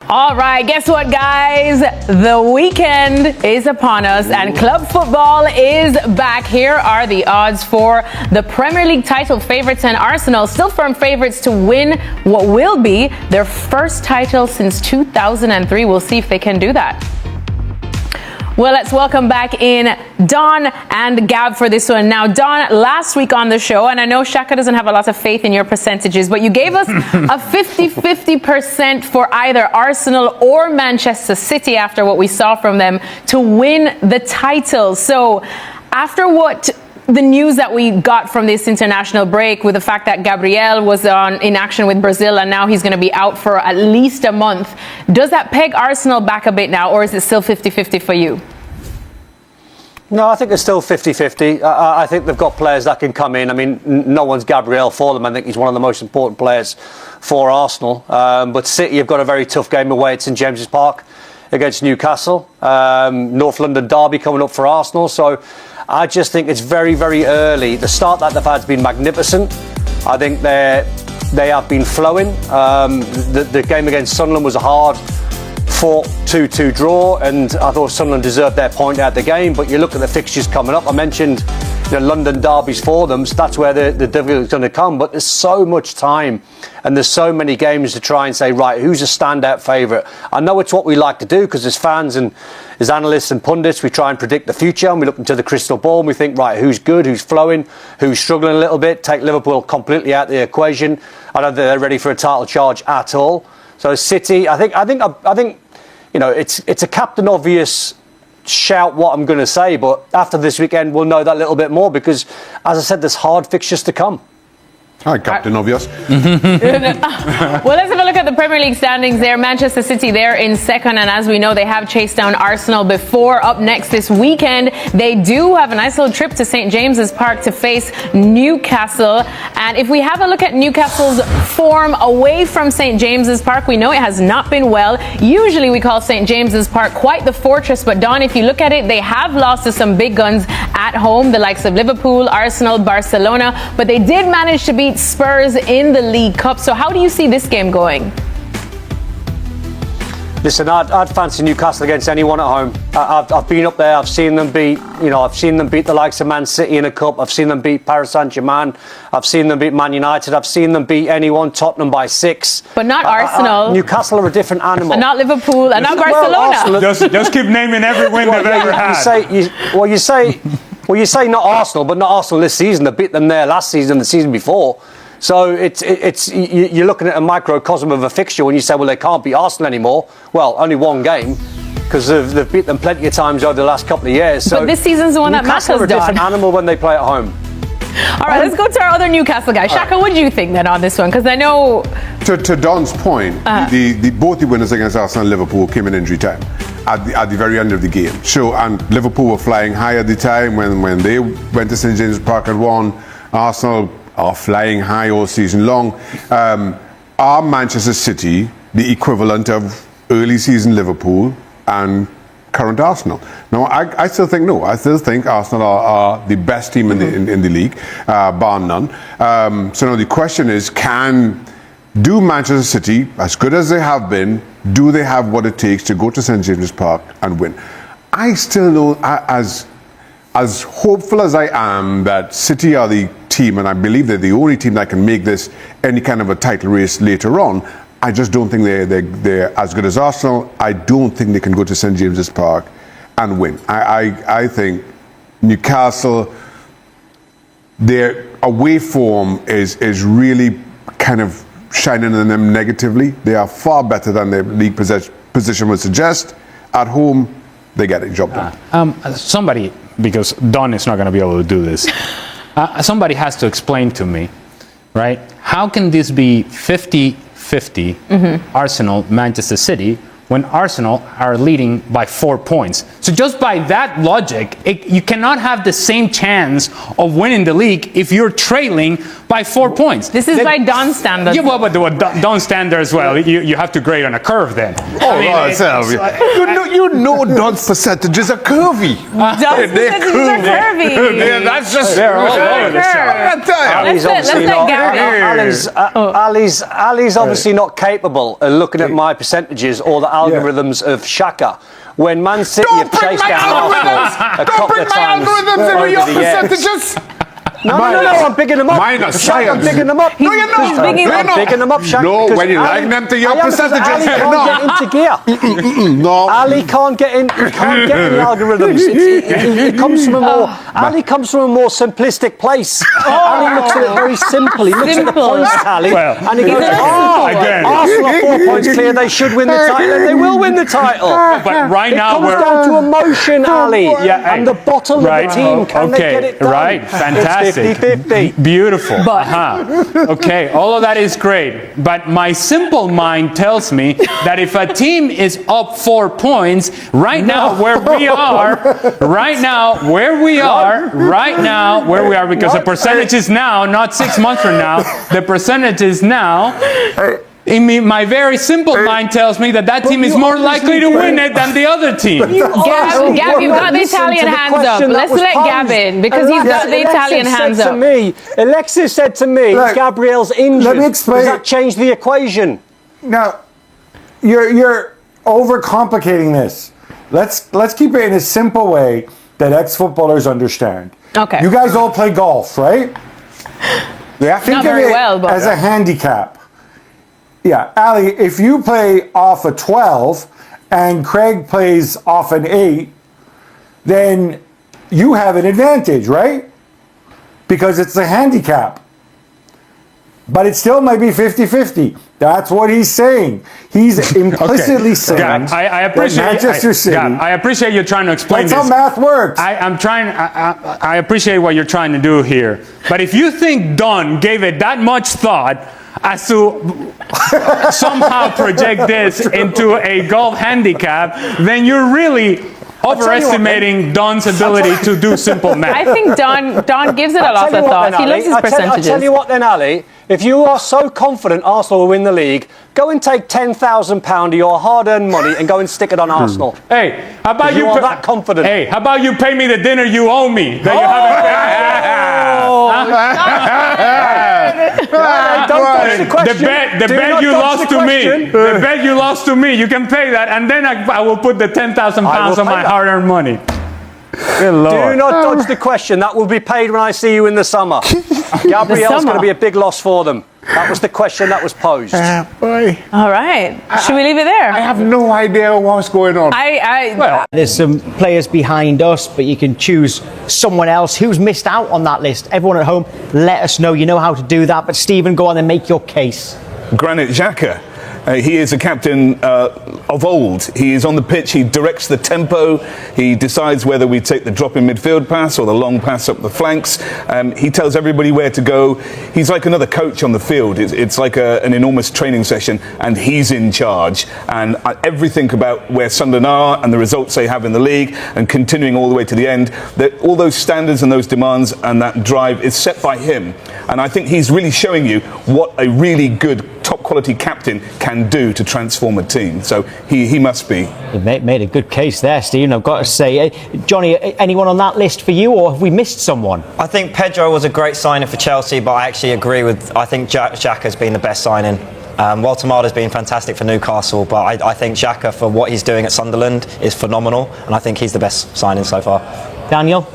All right, guess what, guys? The weekend is upon us and club football is back. Here are the odds for the Premier League title favorites, and Arsenal still firm favorites to win what will be their first title since 2003. We'll see if they can do that. Well, let's welcome back in Don and Gab for this one. Now, Don, last week on the show, and I know Shaka doesn't have a lot of faith in your percentages, but you gave us a 50-50% for either Arsenal or Manchester City after what we saw from them to win the title. So after what the news that we got from this international break, with the fact that Gabriel was in action with Brazil and now he's going to be out for at least a month, does that peg Arsenal back a bit now, or is it still 50-50 for you? No, I think it's still 50-50. I think they've got players that can come in. I mean, no one's Gabriel for them. I think he's one of the most important players for Arsenal. But City have got a very tough game away at St James's Park against Newcastle. North London derby coming up for Arsenal. So I just think it's very, very early. The start that they've had has been magnificent. I think they have been flowing. The game against Sunderland was a hard-fought 2-2 draw, and I thought Sunderland deserved their point out the game. But you look at the fixtures coming up. I mentioned London derbies for them, so that's where the difficulty is going to come. But there's so much time and there's so many games to try and say, right, who's a standout favourite? I know it's what we like to do because as fans and as analysts and pundits, we try and predict the future and we look into the crystal ball and we think, right, who's good, who's flowing, who's struggling a little bit. Take Liverpool completely out of the equation. I don't think they're ready for a title charge at all. So City, I think it's a captain obvious shout what I'm going to say, but after this weekend we'll know that little bit more because, as I said, there's hard fixtures to come. Hi, Captain Obvious. Well, let's have a look at the Premier League standings there. Manchester City, they're in second, and as we know, they have chased down Arsenal before. Up next this weekend, they do have a nice little trip to St James's Park to face Newcastle. And if we have a look at Newcastle's form away from St James's Park, we know it has not been well. Usually we call St James's Park quite the fortress, but Don, if you look at it, they have lost to some big guns at home, the likes of Liverpool, Arsenal, Barcelona, but they did manage to beat Spurs in the League Cup. So how do you see this game going? Listen, I'd fancy Newcastle against anyone at home. I've been up there. I've seen them beat. I've seen them beat the likes of Man City in a cup. I've seen them beat Paris Saint-Germain. I've seen them beat Man United. I've seen them beat anyone. Tottenham by 6. But not Arsenal. Newcastle are a different animal. And not Liverpool. And not Barcelona. Just keep naming every win they've ever had. You say not Arsenal, but not Arsenal this season. They beat them there last season, the season before. So you're looking at a microcosm of a fixture when you say, well, they can't beat Arsenal anymore. Well, only one game, because they've beat them plenty of times over the last couple of years. So but this season's the one that matters, Newcastle are a different animal when they play at home. All right, let's go to our other Newcastle guy. Shaka, what do you think then on this one? Because I know... To Don's point, both the winners against Arsenal and Liverpool came in injury time at the very end of the game. So, and Liverpool were flying high at the time when they went to St James's Park and won. Arsenal are flying high all season long. Are Manchester City the equivalent of early season Liverpool and current Arsenal? Now, I still think no. I still think Arsenal are the best team in the league, bar none. So now the question is, do Manchester City, as good as they have been, do they have what it takes to go to St James's Park and win? I still know, as hopeful as I am that City are the team, and I believe they're the only team that can make this any kind of a title race later on, I just don't think they're as good as Arsenal. I don't think they can go to St James's Park and win. I think Newcastle, their away form is really kind of shining on them negatively. They are far better than their league position would suggest. At home, they get a job done. Somebody, because Don is not going to be able to do this, somebody has to explain to me, right? How can this be 50-50 Arsenal, Manchester City, when Arsenal are leading by 4 points. So just by that logic, you cannot have the same chance of winning the league if you're trailing by 4 points. This is by Don's standards. Yeah, well, but Don's standards, well, you have to grade on a curve then. You know Don's percentages are curvy. Don's percentages are curvy. Yeah, that's just They're all over the shop. Let's let Gary. Ali's obviously not capable of looking at my percentages or the algorithms of Shaka. When Man City have chased down Arsenal a couple of times over the years. No, I'm bigging them up. Mine are science. I'm bigging them up. No, you're not. I'm bigging them up, Shaq. No, when you like them to your percentages. Ali can't get into gear. No. Ali can't get in. He can't get in the algorithms. It comes from a more. Ali comes from a more simplistic place. Ali looks at it very simply. He looks at the points tally, and he goes, again. Arsenal are 4 points clear. They should win the title, and they will win the title. But right now it comes down to emotion, Ali, and the bottom of the team. Can they get it done? Right, fantastic. 50-50. Beautiful. Okay, all of that is great. But my simple mind tells me that if a team is up 4 points, right now where we are, because the percentage is now, not 6 months from now, the percentage is now. My very simple mind tells me that team is more likely to win it than the other team. Gab, you've got the Italian hands up. Let's let Gab in because he's got the Italian hands up. Alexis said to me, Gabriel's injured. Let me explain. Does that change the equation? Now, you're overcomplicating this. Let's keep it in a simple way that ex-footballers understand. Okay. You guys all play golf, right? Yeah. Think Not of very it well, but as a handicap. Yeah, Ali, if you play off a 12 and Craig plays off an 8, then you have an advantage, right? Because it's a handicap. But it still might be 50-50. That's what he's saying. He's implicitly saying I appreciate Manchester City. I appreciate you trying to explain That's this. how math works. I appreciate what you're trying to do here. But if you think Don gave it that much thought as to somehow project this into a golf handicap, then you're really overestimating Don's ability to do simple math. I think Don gives it a lot of thought. He loves his percentages. I'll tell you what then, Ali. If you are so confident Arsenal will win the league, go and take £10,000 of your hard-earned money and go and stick it on Arsenal. Hey, how about you are that confident? Hey, how about you pay me the dinner you owe me that you haven't paid? Don't dodge the question. The bet you lost to me. The bet you lost to me. You can pay that, and then I will put the £10,000 on my hard-earned money. Good Lord. Do not dodge the question. That will be paid when I see you in the summer. Gabriel's going to be a big loss for them. That was the question that was posed. All right. Should we leave it there? I have no idea what's going on. There's some players behind us, but you can choose someone else who's missed out on that list. Everyone at home, let us know. You know how to do that. But Stephen, go on and make your case. Granit Xhaka. He is a captain of old. He is on the pitch, he directs the tempo, he decides whether we take the drop in midfield pass or the long pass up the flanks. He tells everybody where to go. He's like another coach on the field. It's like an enormous training session, and he's in charge. And everything about where Sunderland are and the results they have in the league and continuing all the way to the end, that all those standards and those demands and that drive is set by him. And I think he's really showing you what a really good top quality captain can do to transform a team. So he must be. You made a good case there, Stephen, I've got to say. Johnny, anyone on that list for you, or have we missed someone? I think Pedro was a great signing for Chelsea, but I actually agree with, I think Xhaka's been the best signing. Walter Marder's been fantastic for Newcastle, but I think Xhaka, for what he's doing at Sunderland, is phenomenal, and I think he's the best signing so far. Daniel?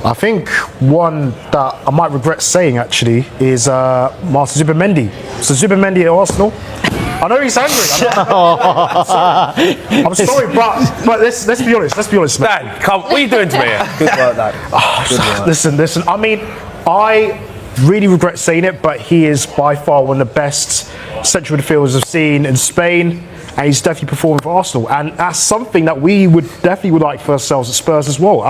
I think one that I might regret saying actually is Martin Zubimendi. So Zubimendi at Arsenal. I know he's angry. I'm sorry, but let's be honest. Let's be honest, man. Dan, come. What are you doing to me here? Good work, Dan. Listen. I mean, I really regret saying it, but he is by far one of the best central midfielders I've seen in Spain. and he's definitely performing for Arsenal, and that's something that we would definitely would like for ourselves at Spurs as well.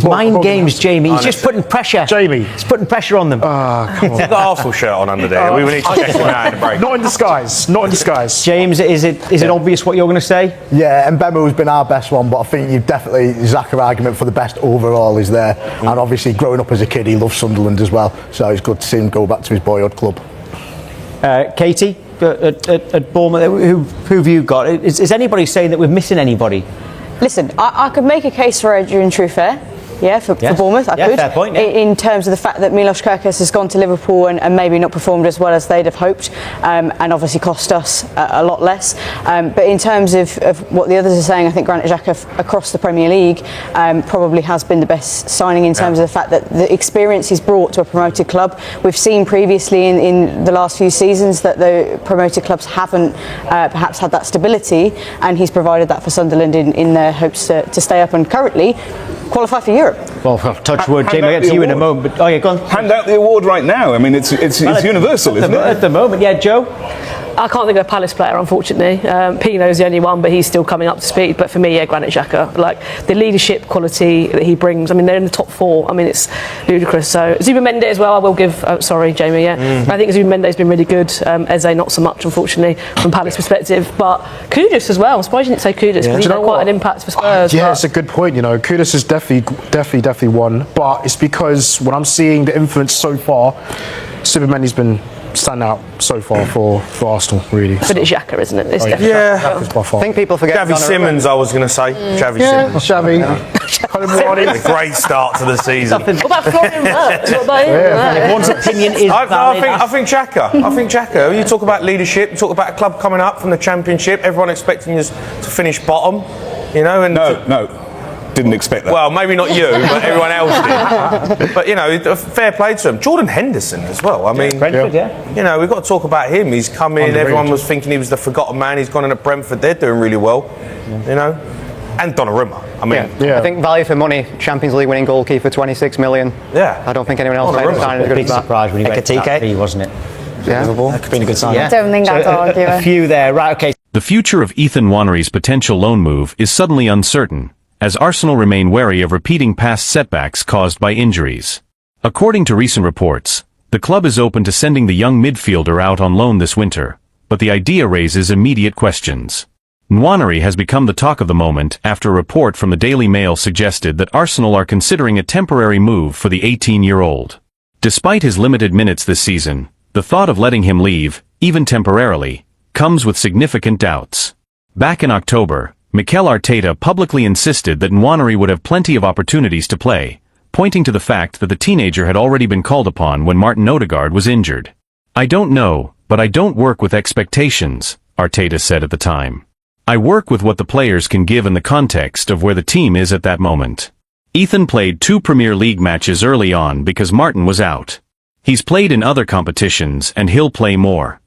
Mind games, Jamie. He's just putting pressure. Jamie. He's putting pressure on them. Come on. He's got the Arsenal shirt on under there. We need to check him out in the break. Not in disguise. Not in disguise. James, is it obvious what you're going to say? Yeah, and Mbeumo's been our best one, but I think you definitely, Xhaka's argument for the best overall is there. And obviously, growing up as a kid, he loves Sunderland as well. So it's good to see him go back to his boyhood club. Katie, at Bournemouth, who have you got? Is anybody saying that we're missing anybody? Listen, I could make a case for Adrian Truffert. Yeah, for Bournemouth, I could. Fair point, In terms of the fact that Milos Kerkez has gone to Liverpool and maybe not performed as well as they'd have hoped, and obviously cost us a lot less. But in terms of what the others are saying, I think Granit Xhaka across the Premier League probably has been the best signing in terms of the fact that the experience he's brought to a promoted club. We've seen previously in the last few seasons that the promoted clubs haven't perhaps had that stability, and he's provided that for Sunderland in their hopes to stay up and currently qualify for Europe. Well, touch wood, Jamie, I'll get to you in a moment. But, oh, yeah, go on. Hand out the award right now. I mean, it's universal, isn't it? At the moment, yeah, Joe? I can't think of a Palace player, unfortunately. Pino's the only one, but he's still coming up to speed. But for me, yeah, Granit Xhaka. Like, the leadership quality that he brings, I mean, they're in the top 4. I mean, it's ludicrous. So, Zubimendi as well, I will give... sorry, Jamie, yeah. I think Zubimendi's been really good. Eze, not so much, unfortunately, from Palace perspective. But Kudus as well. I'm surprised you didn't say Kudus, because he's had quite an impact for Spurs. Yeah, it's a good point, you know. Kudus is definitely one. But it's because when I'm seeing the influence so far, Zubimendi's been standing out so far for Arsenal, really. But it's Xhaka, isn't it? It's definitely I think people forget Xavi Simmons, I was going to say. Xavi Simmons. Xavi. A great start to the season. What about Florian Wirtz? What about him? Everyone's opinion is valid. I think Xhaka. You talk about leadership, you talk about a club coming up from the Championship, everyone expecting us to finish bottom, you know. And No. Didn't expect that. Well, maybe not you, but everyone else did. But, you know, fair play to him. Jordan Henderson as well. I mean, Brentford, you know, we've got to talk about him. He's come in, everyone was thinking he was the forgotten man. He's gone in at Brentford. They're doing really well, you know. And Donnarumma. I mean, I think value for money, Champions League winning goalkeeper, 26 million. Yeah. I don't think anyone else made a signing as good Big as that. surprise when he went to that fee, wasn't it? Yeah. That could be a good sign. I don't think that's all A few there. Right, okay. The future of Ethan Nwanery's potential loan move is suddenly uncertain, as Arsenal remain wary of repeating past setbacks caused by injuries. According to recent reports, the club is open to sending the young midfielder out on loan this winter, but the idea raises immediate questions. Nwanery has become the talk of the moment after a report from the Daily Mail suggested that Arsenal are considering a temporary move for the 18-year-old. Despite his limited minutes this season, the thought of letting him leave, even temporarily, comes with significant doubts. Back in October, Mikel Arteta publicly insisted that Nwanery would have plenty of opportunities to play, pointing to the fact that the teenager had already been called upon when Martin Odergard was injured. "I don't know, but I don't work with expectations," Arteta said at the time. "I work with what the players can give in the context of where the team is at that moment." Ethan played 2 Premier League matches early on because Martin was out. He's played in other competitions and he'll play more.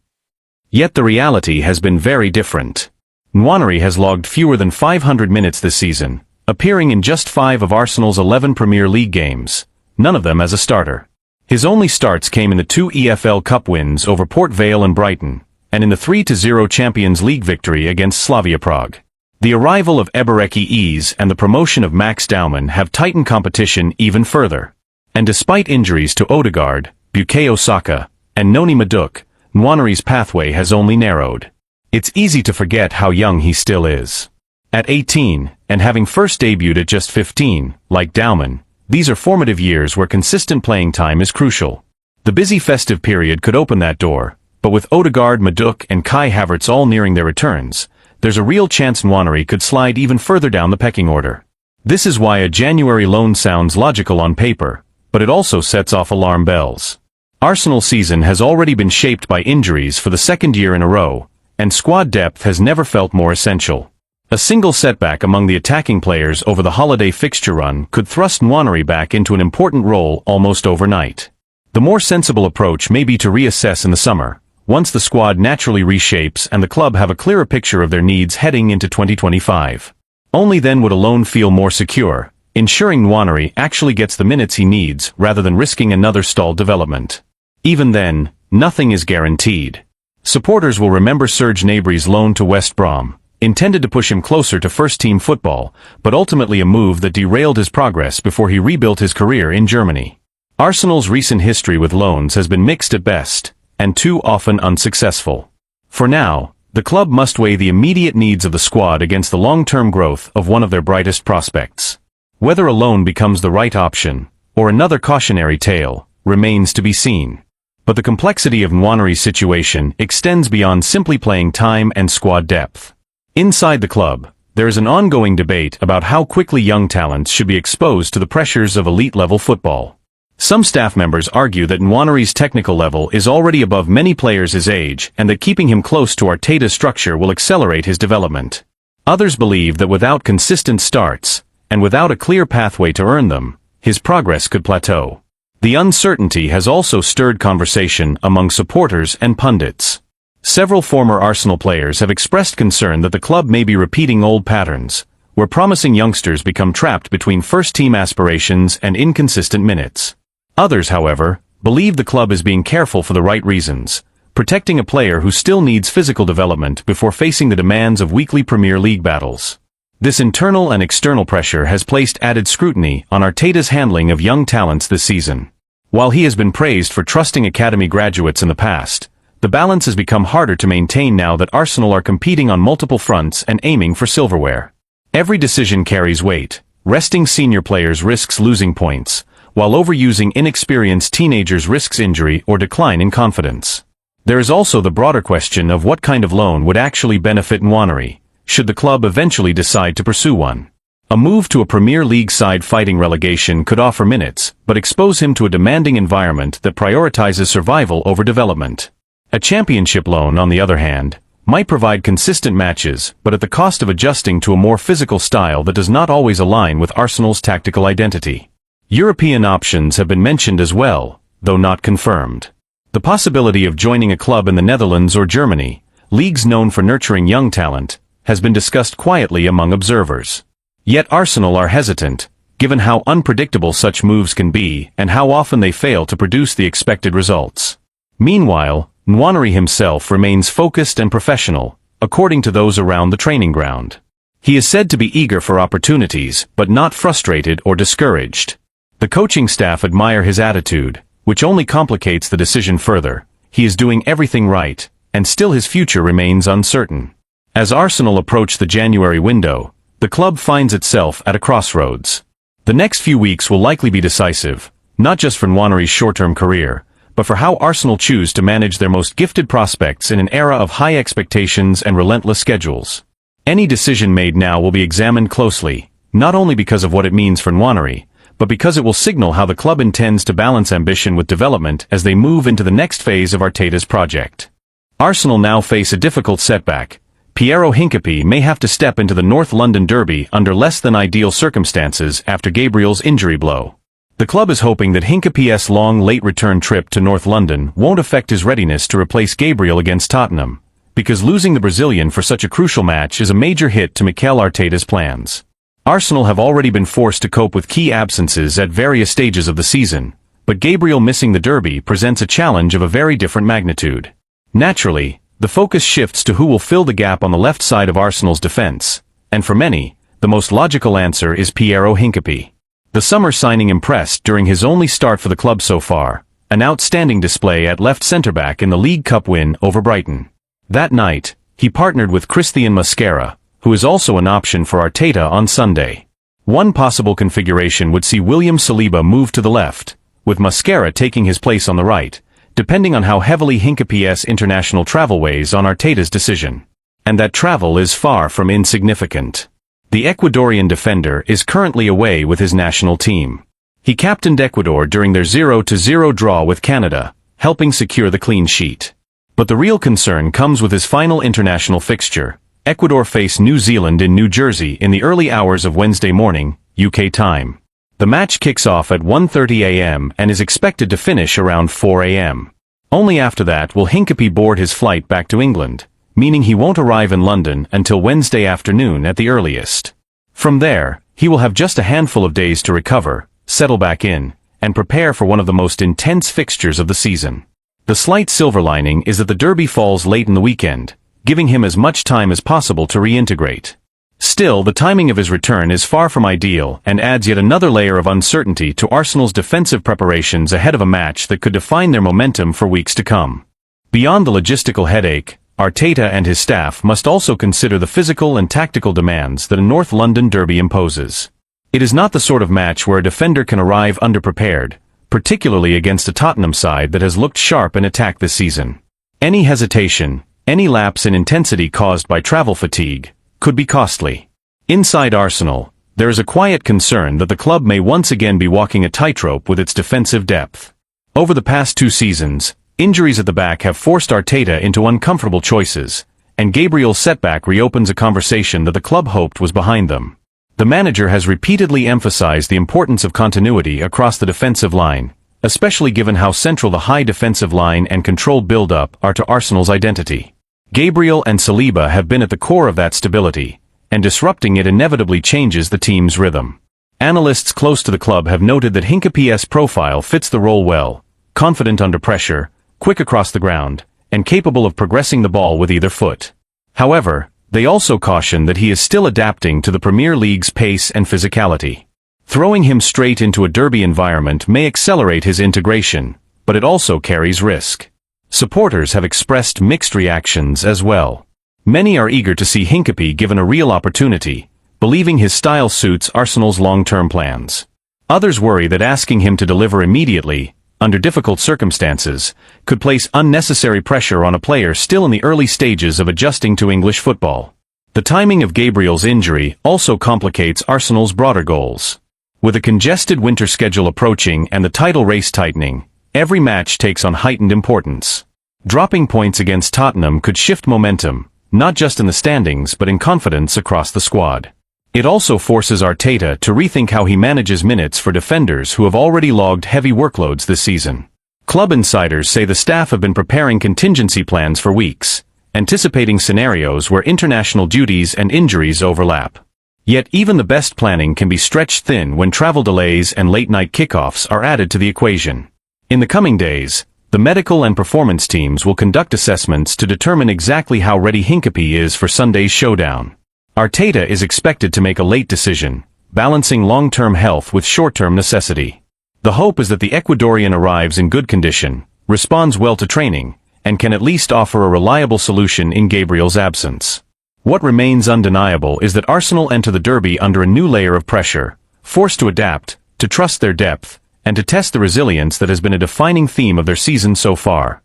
Yet the reality has been very different. Nwanery has logged fewer than 500 minutes this season, appearing in just 5 of Arsenal's 11 Premier League games, none of them as a starter. His only starts came in the 2 EFL Cup wins over Port Vale and Brighton, and in the 3-0 Champions League victory against Slavia Prague. The arrival of Ebereki Eze and the promotion of Max Daumann have tightened competition even further. And despite injuries to Odegaard, Bukayo Saka, and Noni Madueke, Nwanery's pathway has only narrowed. It's easy to forget how young he still is. At 18, and having first debuted at just 15, like Daumann, these are formative years where consistent playing time is crucial. The busy festive period could open that door, but with Odegaard, Madueke, and Kai Havertz all nearing their returns, there's a real chance Nwanery could slide even further down the pecking order. This is why a January loan sounds logical on paper, but it also sets off alarm bells. Arsenal's season has already been shaped by injuries for the second year in a row, and squad depth has never felt more essential. A single setback among the attacking players over the holiday fixture run could thrust Nwanery back into an important role almost overnight. The more sensible approach may be to reassess in the summer, once the squad naturally reshapes and the club have a clearer picture of their needs heading into 2025. Only then would a loan feel more secure, ensuring Nwanery actually gets the minutes he needs rather than risking another stalled development. Even then, nothing is guaranteed. Supporters will remember Serge Gnabry's loan to West Brom, intended to push him closer to first-team football, but ultimately a move that derailed his progress before he rebuilt his career in Germany. Arsenal's recent history with loans has been mixed at best, and too often unsuccessful. For now, the club must weigh the immediate needs of the squad against the long-term growth of one of their brightest prospects. Whether a loan becomes the right option, or another cautionary tale, remains to be seen. But the complexity of Nwaneri's situation extends beyond simply playing time and squad depth. Inside the club, there is an ongoing debate about how quickly young talents should be exposed to the pressures of elite-level football. Some staff members argue that Nwaneri's technical level is already above many players his age and that keeping him close to Arteta's structure will accelerate his development. Others believe that without consistent starts, and without a clear pathway to earn them, his progress could plateau. The uncertainty has also stirred conversation among supporters and pundits. Several former Arsenal players have expressed concern that the club may be repeating old patterns, where promising youngsters become trapped between first-team aspirations and inconsistent minutes. Others, however, believe the club is being careful for the right reasons, protecting a player who still needs physical development before facing the demands of weekly Premier League battles. This internal and external pressure has placed added scrutiny on Arteta's handling of young talents this season. While he has been praised for trusting academy graduates in the past, the balance has become harder to maintain now that Arsenal are competing on multiple fronts and aiming for silverware. Every decision carries weight. Resting senior players risks losing points, while overusing inexperienced teenagers risks injury or decline in confidence. There is also the broader question of what kind of loan would actually benefit Nwaneri, should the club eventually decide to pursue one. A move to a Premier League side fighting relegation could offer minutes, but expose him to a demanding environment that prioritizes survival over development. A championship loan, on the other hand, might provide consistent matches, but at the cost of adjusting to a more physical style that does not always align with Arsenal's tactical identity. European options have been mentioned as well, though not confirmed. The possibility of joining a club in the Netherlands or Germany, leagues known for nurturing young talent, has been discussed quietly among observers. Yet Arsenal are hesitant, given how unpredictable such moves can be and how often they fail to produce the expected results. Meanwhile, Nwaneri himself remains focused and professional, according to those around the training ground. He is said to be eager for opportunities, but not frustrated or discouraged. The coaching staff admire his attitude, which only complicates the decision further. He is doing everything right, and still his future remains uncertain. As Arsenal approach the January window, the club finds itself at a crossroads. The next few weeks will likely be decisive, not just for Nwaneri's short-term career, but for how Arsenal choose to manage their most gifted prospects in an era of high expectations and relentless schedules. Any decision made now will be examined closely, not only because of what it means for Nwaneri, but because it will signal how the club intends to balance ambition with development as they move into the next phase of Arteta's project. Arsenal now face a difficult setback. Piero Hincapié may have to step into the North London derby under less than ideal circumstances after Gabriel's injury blow. The club is hoping that Hincapié's long late return trip to North London won't affect his readiness to replace Gabriel against Tottenham, because losing the Brazilian for such a crucial match is a major hit to Mikel Arteta's plans. Arsenal have already been forced to cope with key absences at various stages of the season, but Gabriel missing the derby presents a challenge of a very different magnitude. Naturally, the focus shifts to who will fill the gap on the left side of Arsenal's defense, and for many, the most logical answer is Piero Hincapié. The summer signing impressed during his only start for the club so far, an outstanding display at left centre-back in the League Cup win over Brighton. That night, he partnered with Christian Mosquera, who is also an option for Arteta on Sunday. One possible configuration would see William Saliba move to the left, with Mosquera taking his place on the right, depending on how heavily Hincapié's international travel weighs on Arteta's decision. And that travel is far from insignificant. The Ecuadorian defender is currently away with his national team. He captained Ecuador during their 0-0 draw with Canada, helping secure the clean sheet. But the real concern comes with his final international fixture. Ecuador face New Zealand in New Jersey in the early hours of Wednesday morning, UK time. The match kicks off at 1:30 a.m. and is expected to finish around 4 a.m. Only after that will Hincapié board his flight back to England, meaning he won't arrive in London until Wednesday afternoon at the earliest. From there, he will have just a handful of days to recover, settle back in, and prepare for one of the most intense fixtures of the season. The slight silver lining is that the derby falls late in the weekend, giving him as much time as possible to reintegrate. Still, the timing of his return is far from ideal and adds yet another layer of uncertainty to Arsenal's defensive preparations ahead of a match that could define their momentum for weeks to come. Beyond the logistical headache, Arteta and his staff must also consider the physical and tactical demands that a North London derby imposes. It is not the sort of match where a defender can arrive underprepared, particularly against a Tottenham side that has looked sharp in attack this season. Any hesitation, any lapse in intensity caused by travel fatigue, could be costly. Inside Arsenal, there is a quiet concern that the club may once again be walking a tightrope with its defensive depth. Over the past 2 seasons, injuries at the back have forced Arteta into uncomfortable choices, and Gabriel's setback reopens a conversation that the club hoped was behind them. The manager has repeatedly emphasized the importance of continuity across the defensive line, especially given how central the high defensive line and controlled build-up are to Arsenal's identity. Gabriel and Saliba have been at the core of that stability, and disrupting it inevitably changes the team's rhythm. Analysts close to the club have noted that Hincapie's profile fits the role well, confident under pressure, quick across the ground, and capable of progressing the ball with either foot. However, they also caution that he is still adapting to the Premier League's pace and physicality. Throwing him straight into a derby environment may accelerate his integration, but it also carries risk. Supporters have expressed mixed reactions as well. Many are eager to see Hincapie given a real opportunity, believing his style suits Arsenal's long-term plans. Others worry that asking him to deliver immediately, under difficult circumstances, could place unnecessary pressure on a player still in the early stages of adjusting to English football. The timing of Gabriel's injury also complicates Arsenal's broader goals. With a congested winter schedule approaching and the title race tightening, every match takes on heightened importance. Dropping points against Tottenham could shift momentum, not just in the standings but in confidence across the squad. It also forces Arteta to rethink how he manages minutes for defenders who have already logged heavy workloads this season. Club insiders say the staff have been preparing contingency plans for weeks, anticipating scenarios where international duties and injuries overlap. Yet even the best planning can be stretched thin when travel delays and late-night kickoffs are added to the equation. In the coming days, the medical and performance teams will conduct assessments to determine exactly how ready Hincapie is for Sunday's showdown. Arteta is expected to make a late decision, balancing long-term health with short-term necessity. The hope is that the Ecuadorian arrives in good condition, responds well to training, and can at least offer a reliable solution in Gabriel's absence. What remains undeniable is that Arsenal enter the derby under a new layer of pressure, forced to adapt, to trust their depth, and to test the resilience that has been a defining theme of their season so far.